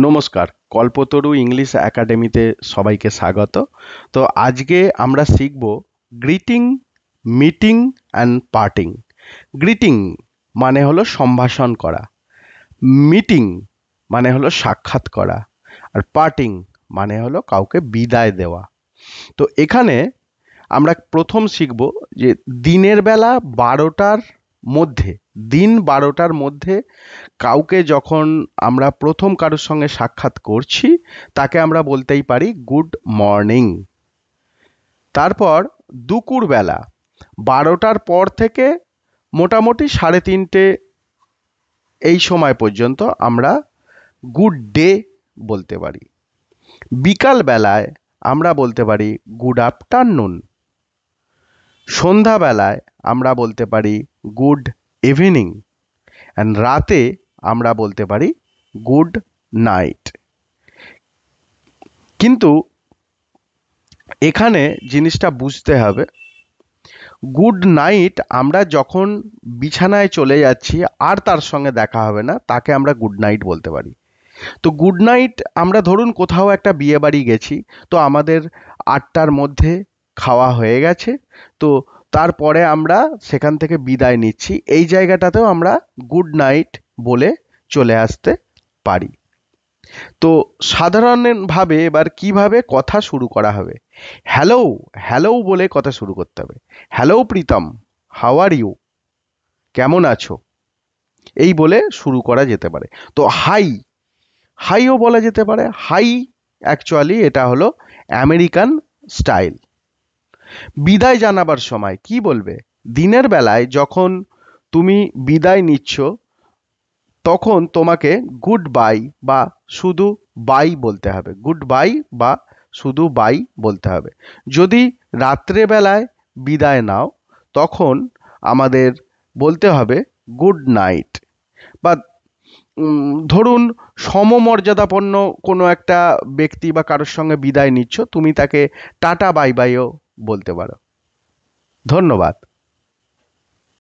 নমস্কার, কল্পতরু ইংলিশ একাডেমিতে সবাইকে স্বাগত। তো আজকে আমরা শিখব greeting, meeting and parting. Greeting মানে হলো সম্ভাষণ করা, মিটিং মানে হলো সাক্ষাৎ করা, আর পার্টিং মানে হলো কাউকে বিদায় দেওয়া। তো এখানে আমরা প্রথম শিখব যে দিনের বেলা 12টার মধ্যে, দিন 12টার মধ্যে কাউকে যখন আমরা প্রথম কারোর সঙ্গে সাক্ষাৎ করছি তাকে আমরা বলতেই পারি গুড মর্নিং। তারপর দুপুরবেলা 12টার পর থেকে মোটামুটি 3:30 এই সময় পর্যন্ত আমরা গুড ডে বলতে পারি। বিকাল বেলায় আমরা বলতে পারি গুড আফটারনুন। সন্ধ্যাবেলায় আমরা বলতে পারি গুড ইভিনিং, অ্যান্ড রাতে আমরা বলতে পারি গুড নাইট। কিন্তু এখানে জিনিসটা বুঝতে হবে, গুড নাইট আমরা যখন বিছানায় চলে যাচ্ছি আর তার সঙ্গে দেখা হবে না, তাকে আমরা গুড নাইট বলতে পারি। তো গুড নাইট আমরা ধরুন কোথাও একটা বিয়ে বাড়ি গেছি, তো আমাদের 8টার মধ্যে খাওয়া হয়ে গেছে, তো তারপরে আমরা সেখান থেকে বিদায় নিচ্ছি, এই জায়গাটাতেও আমরা গুড নাইট বলে চলে আসতে পারি। তো সাধারণভাবে এবার কিভাবে কথা শুরু করা হবে? হ্যালো, হ্যালো বলে কথা শুরু করতে হবে। Hello Pritam, how are you, কেমন আছো, এই বলে শুরু করা যেতে পারে। তো হাই, হাইও বলা যেতে পারে। হাই অ্যাকচুয়ালি এটা হলো আমেরিকান স্টাইল। বিদায় জানাবার সময় কি বলবে? দিনের বেলায় যখন তুমি বিদায় নিচ্ছ তখন তোমাকে গুড বাই বা শুধু বাই বলতে হবে। গুড বাই বা শুধু বাই বলতে হবে। যদি রাত্রেবেলায় বিদায় নাও তখন আমাদের বলতে হবে গুড নাইট। বা ধরুন সমমর্যাদাপন্ন কোনো একটা ব্যক্তি বা কারোর সঙ্গে বিদায় নিচ্ছ, তুমি তাকে টাটা বাই বাইও বলতে পারো। ধন্যবাদ।